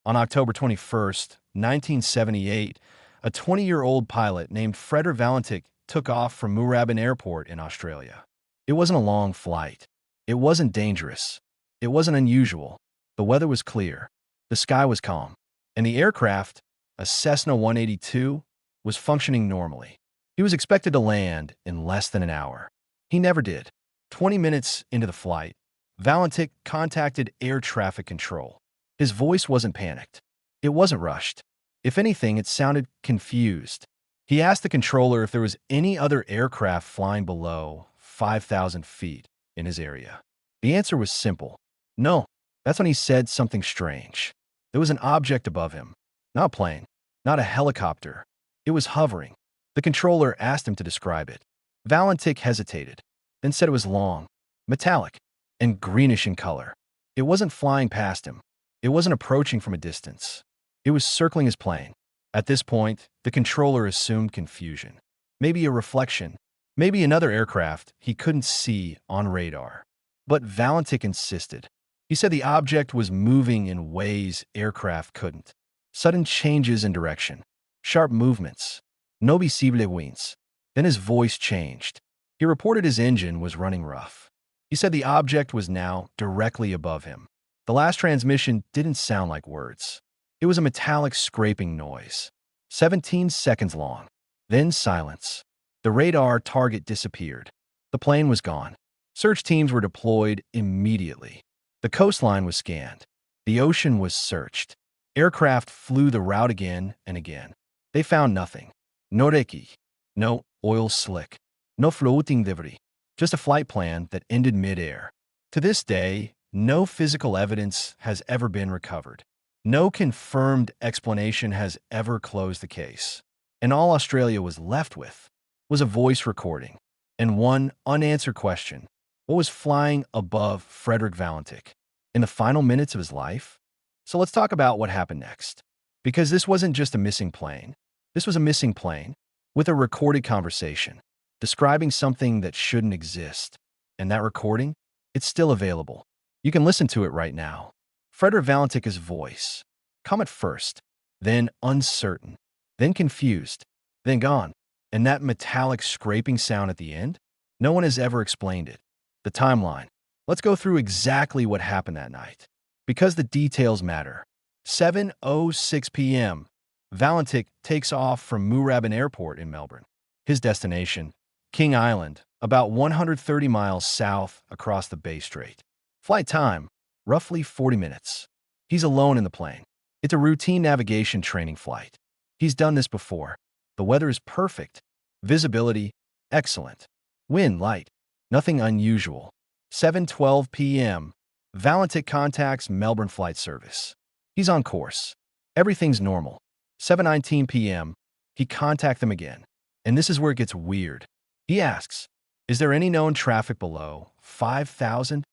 On October 21st, 1978, a 20-year-old pilot named Frederick Valentich took off from Moorabbin Airport in Australia. It wasn't a long flight. It wasn't dangerous. It wasn't unusual. The weather was clear. The sky was calm. And the aircraft, a Cessna 182, was functioning normally. He was expected to land in less than an hour. He never did. 20 minutes into the flight, Valentich contacted air traffic control. His voice wasn't panicked. It wasn't rushed. If anything, it sounded confused. He asked the controller if there was any other aircraft flying below 5,000 feet in his area. The answer was simple. No. That's when he said something strange. There was an object above him. Not a plane. Not a helicopter. It was hovering. The controller asked him to describe it. Valentich hesitated, then said it was long, metallic, and greenish in color. It wasn't flying past him. It wasn't approaching from a distance. It was circling his plane. At this point, the controller assumed confusion. Maybe a reflection. Maybe another aircraft he couldn't see on radar. But Valentich insisted. He said the object was moving in ways aircraft couldn't. Sudden changes in direction. Sharp movements. No visible winds. Then his voice changed. He reported his engine was running rough. He said the object was now directly above him. The last transmission didn't sound like words. It was a metallic scraping noise. 17 seconds long. Then silence. The radar target disappeared. The plane was gone. Search teams were deployed immediately. The coastline was scanned. The ocean was searched. Aircraft flew the route again and again. They found nothing. No wreckage. No oil slick. No floating debris. Just a flight plan that ended midair. To this day, no physical evidence has ever been recovered. No confirmed explanation has ever closed the case. And all Australia was left with was a voice recording and one unanswered question. What was flying above Frederick Valentich in the final minutes of his life? So let's talk about what happened next. Because this wasn't just a missing plane. This was a missing plane with a recorded conversation describing something that shouldn't exist. And that recording, it's still available. You can listen to it right now. Frederick Valentich's voice. Calm at first, then uncertain, then confused, then gone. And that metallic scraping sound at the end? No one has ever explained it. The timeline. Let's go through exactly what happened that night. Because the details matter. 7:06 p.m. Valentich takes off from Moorabbin Airport in Melbourne. His destination, King Island, about 130 miles south across the Bass Strait. Flight time, roughly 40 minutes. He's alone in the plane. It's a routine navigation training flight. He's done this before. The weather is perfect. Visibility, excellent. Wind light. Nothing unusual. 7:12 p.m. Valentich contacts Melbourne Flight Service. He's on course. Everything's normal. 7:19 p.m. He contacts them again. And this is where it gets weird. He asks, is there any known traffic below 5,000?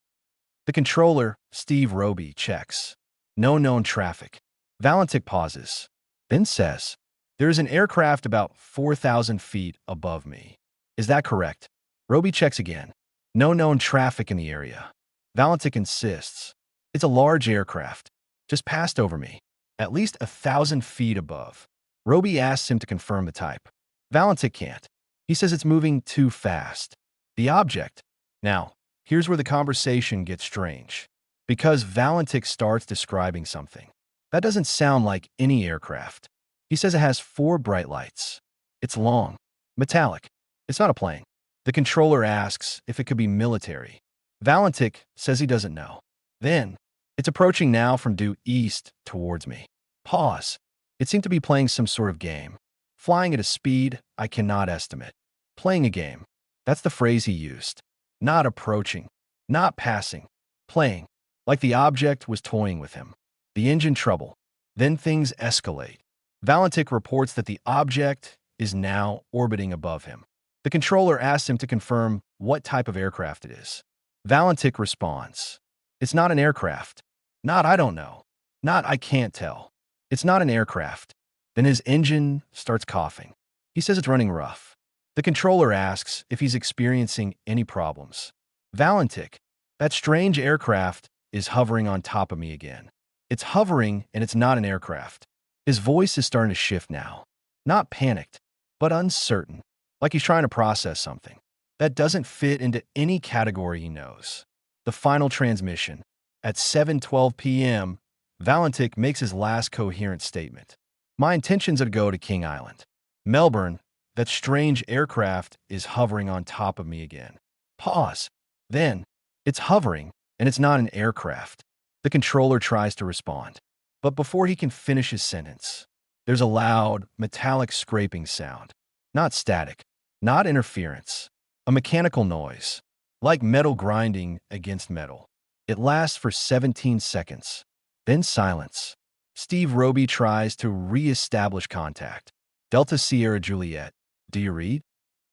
The controller, Steve Roby, checks. No known traffic. Valentich pauses, then says, there is an aircraft about 4,000 feet above me. Is that correct? Roby checks again. No known traffic in the area. Valentich insists. It's a large aircraft. Just passed over me. At least 1,000 feet above. Roby asks him to confirm the type. Valentich can't. He says it's moving too fast. The object. Now, here's where the conversation gets strange. Because Valentich starts describing something. That doesn't sound like any aircraft. He says it has 4 bright lights. It's long. Metallic. It's not a plane. The controller asks if it could be military. Valentich says he doesn't know. Then, it's approaching now from due east towards me. Pause. It seemed to be playing some sort of game. Flying at a speed I cannot estimate. Playing a game. That's the phrase he used. Not approaching. Not passing. Playing. Like the object was toying with him. The engine trouble. Then things escalate. Valentich reports that the object is now orbiting above him. The controller asks him to confirm what type of aircraft it is. Valentich responds, it's not an aircraft. Not I don't know. Not I can't tell. It's not an aircraft. Then his engine starts coughing. He says it's running rough. The controller asks if he's experiencing any problems. Valentich, that strange aircraft is hovering on top of me again. It's hovering, and it's not an aircraft. His voice is starting to shift now. Not panicked, but uncertain, like he's trying to process something that doesn't fit into any category he knows. The final transmission. At 7:12 p.m., Valentich makes his last coherent statement. My intentions are to go to King Island. Melbourne, that strange aircraft is hovering on top of me again. Pause. Then, it's hovering, and it's not an aircraft. The controller tries to respond. But before he can finish his sentence, there's a loud, metallic scraping sound. Not static, not interference. A mechanical noise, like metal grinding against metal. It lasts for 17 seconds. Then silence. Steve Roby tries to re-establish contact. Delta Sierra Juliet. Do you read?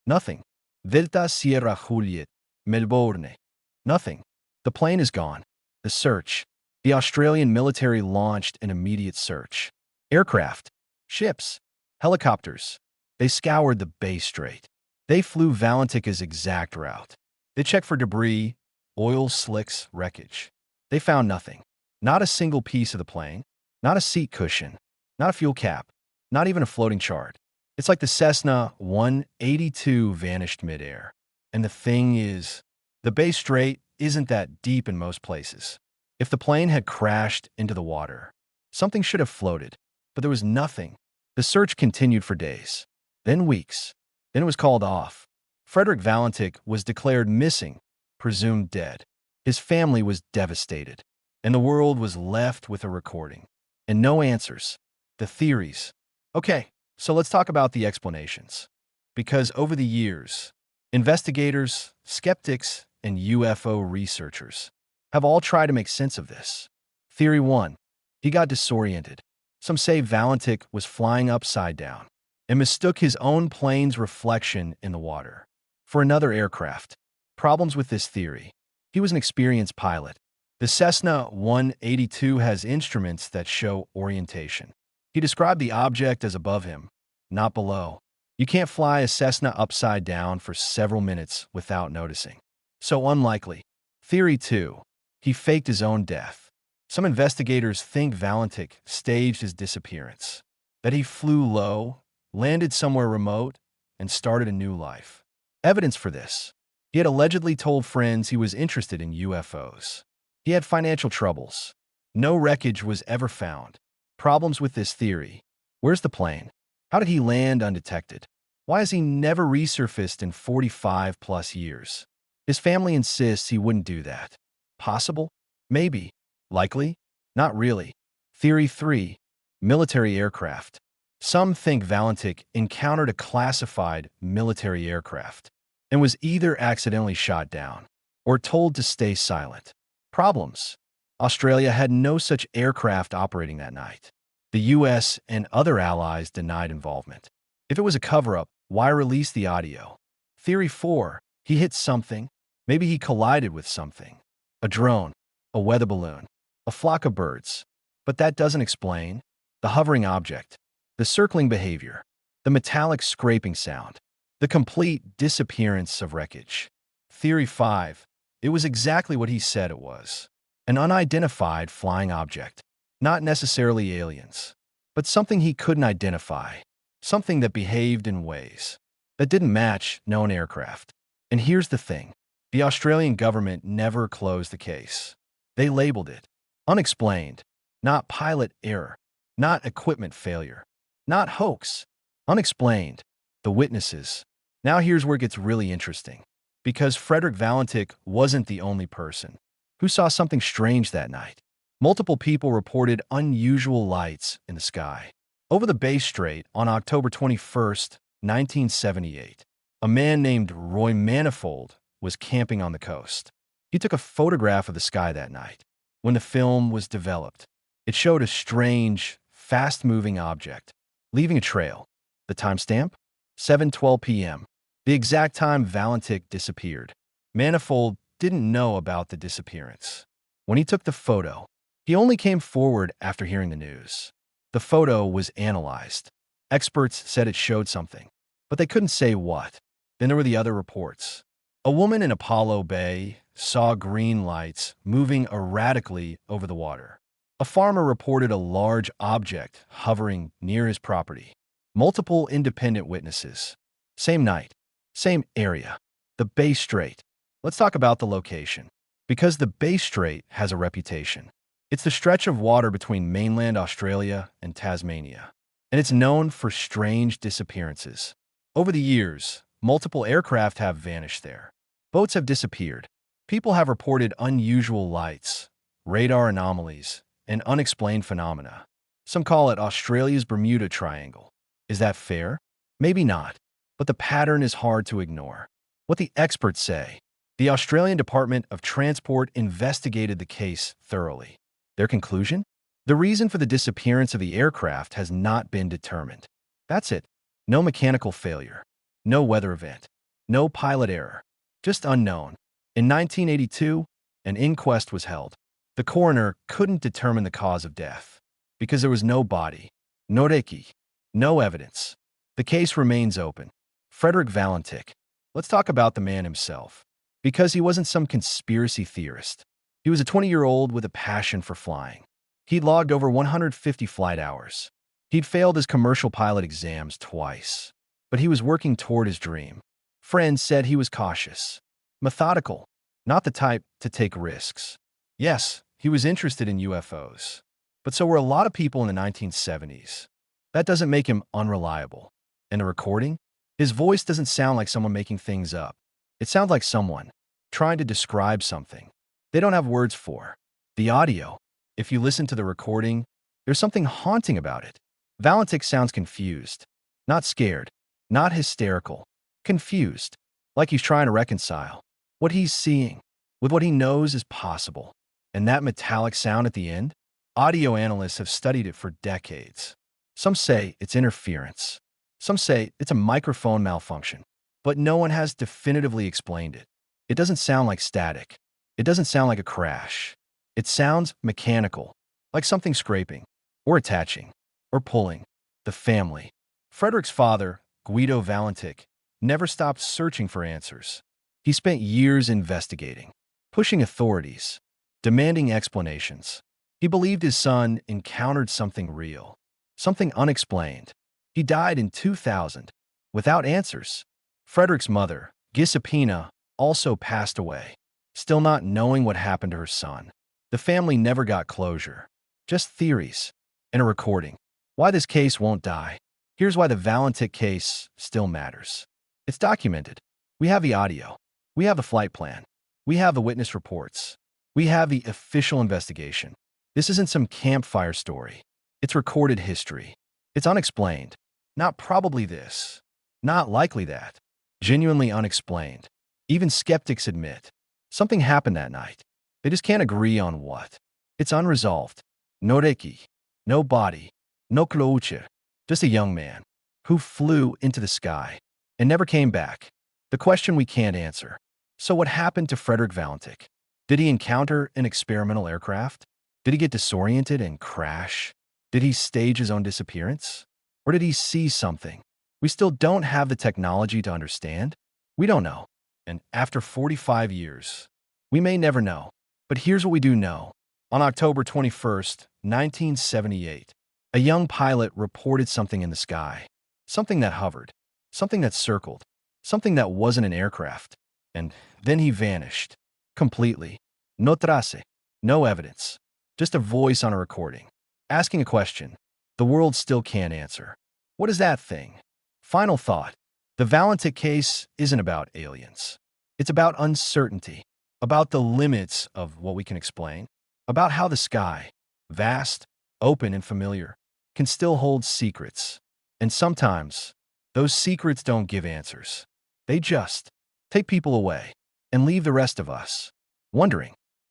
Nothing. Delta Sierra Juliet. Melbourne. Nothing. The plane is gone. The search. The Australian military launched an immediate search. Aircraft, ships, helicopters. They scoured the Bass Strait. They flew Valentich's exact route. They checked for debris, oil slicks, wreckage. They found nothing. Not a single piece of the plane, not a seat cushion, not a fuel cap, not even a floating chart. It's like the Cessna 182 vanished midair. And the thing is, the Bass Strait isn't that deep in most places. If the plane had crashed into the water, something should have floated, but there was nothing. The search continued for days, then weeks. Then it was called off. Frederick Valentich was declared missing, presumed dead. His family was devastated, and the world was left with a recording. And no answers. The theories. Okay, so let's talk about the explanations. Because over the years, investigators, skeptics, and UFO researchers have all tried to make sense of this. Theory 1. He got disoriented. Some say Valentich was flying upside down and mistook his own plane's reflection in the water for another aircraft. Problems with this theory. He was an experienced pilot. The Cessna 182 has instruments that show orientation. He described the object as above him, not below. You can't fly a Cessna upside down for several minutes without noticing. So unlikely. Theory 2. He faked his own death. Some investigators think Valentich staged his disappearance, that he flew low, landed somewhere remote, and started a new life. Evidence for this. He had allegedly told friends he was interested in UFOs. He had financial troubles. No wreckage was ever found. Problems with this theory. Where's the plane? How did he land undetected? Why has he never resurfaced in 45+ years? His family insists he wouldn't do that. Possible? Maybe. Likely? Not really. Theory 3. Military aircraft. Some think Valentich encountered a classified military aircraft and was either accidentally shot down or told to stay silent. Problems. Australia had no such aircraft operating that night. The US and other allies denied involvement. If it was a cover-up, why release the audio? Theory 4. He hit something. Maybe he collided with something. A drone, a weather balloon, a flock of birds. But that doesn't explain the hovering object, the circling behavior, the metallic scraping sound, the complete disappearance of wreckage. Theory 5. It was exactly what he said it was. An unidentified flying object. Not necessarily aliens, but something he couldn't identify. Something that behaved in ways that didn't match known aircraft. And here's the thing. The Australian government never closed the case. They labeled it unexplained, not pilot error, not equipment failure, not hoax. Unexplained. The witnesses. Now here's where it gets really interesting. Because Frederick Valentich wasn't the only person who saw something strange that night. Multiple people reported unusual lights in the sky. Over the Bass Strait on October 21st, 1978, a man named Roy Manifold was camping on the coast. He took a photograph of the sky that night. When the film was developed, it showed a strange, fast-moving object, leaving a trail. The timestamp? 7:12 p.m. The exact time Valentich disappeared. Manifold didn't know about the disappearance. When he took the photo, he only came forward after hearing the news. The photo was analyzed. Experts said it showed something, but they couldn't say what. Then there were the other reports. A woman in Apollo Bay saw green lights moving erratically over the water. A farmer reported a large object hovering near his property. Multiple independent witnesses. Same night. Same area. The Bass Strait. Let's talk about the location. Because the Bass Strait has a reputation. It's the stretch of water between mainland Australia and Tasmania. And it's known for strange disappearances. Over the years, multiple aircraft have vanished there. Boats have disappeared. People have reported unusual lights, radar anomalies, and unexplained phenomena. Some call it Australia's Bermuda Triangle. Is that fair? Maybe not, but the pattern is hard to ignore. What the experts say: the Australian Department of Transport investigated the case thoroughly. Their conclusion? The reason for the disappearance of the aircraft has not been determined. That's it. No mechanical failure. No weather event. No pilot error. Just unknown. In 1982, an inquest was held. The coroner couldn't determine the cause of death because there was no body, no wreckage, no evidence. The case remains open. Frederick Valentich. Let's talk about the man himself. Because he wasn't some conspiracy theorist. He was a 20-year-old with a passion for flying. He'd logged over 150 flight hours. He'd failed his commercial pilot exams twice. But he was working toward his dream. Friends said he was cautious, methodical, not the type to take risks. Yes, he was interested in UFOs. But so were a lot of people in the 1970s. That doesn't make him unreliable. And the recording? His voice doesn't sound like someone making things up. It sounds like someone trying to describe something they don't have words for. The audio, if you listen to the recording, there's something haunting about it. Valentich sounds confused, not scared, not hysterical, confused, like he's trying to reconcile what he's seeing with what he knows is possible. And that metallic sound at the end? Audio analysts have studied it for decades. Some say it's interference. Some say it's a microphone malfunction. But no one has definitively explained it. It doesn't sound like static. It doesn't sound like a crash. It sounds mechanical, like something scraping, or attaching, or pulling. The family. Frederick's father, Guido Valentich, never stopped searching for answers. He spent years investigating, pushing authorities, demanding explanations. He believed his son encountered something real, something unexplained. He died in 2000, without answers. Frederick's mother, Giuseppina, also passed away, still not knowing what happened to her son. The family never got closure, just theories and a recording. Why this case won't die? Here's why the Valentich case still matters. It's documented. We have the audio. We have the flight plan. We have the witness reports. We have the official investigation. This isn't some campfire story. It's recorded history. It's unexplained. Not probably this. Not likely that. Genuinely unexplained. Even skeptics admit something happened that night. They just can't agree on what. It's unresolved. No reiki. No body. No closure. Just a young man who flew into the sky and never came back. The question we can't answer. So what happened to Frederick Valentich? Did he encounter an experimental aircraft? Did he get disoriented and crash? Did he stage his own disappearance? Or did he see something we still don't have the technology to understand? We don't know. And after 45 years, we may never know. But here's what we do know. On October 21st, 1978, a young pilot reported something in the sky. Something that hovered. Something that circled. Something that wasn't an aircraft. And then he vanished. Completely. No trace. No evidence. Just a voice on a recording. Asking a question the world still can't answer. What is that thing? Final thought. The Valentich case isn't about aliens. It's about uncertainty. About the limits of what we can explain. About how the sky, vast, open, and familiar, can still hold secrets. And sometimes, those secrets don't give answers. They just take people away and leave the rest of us wondering.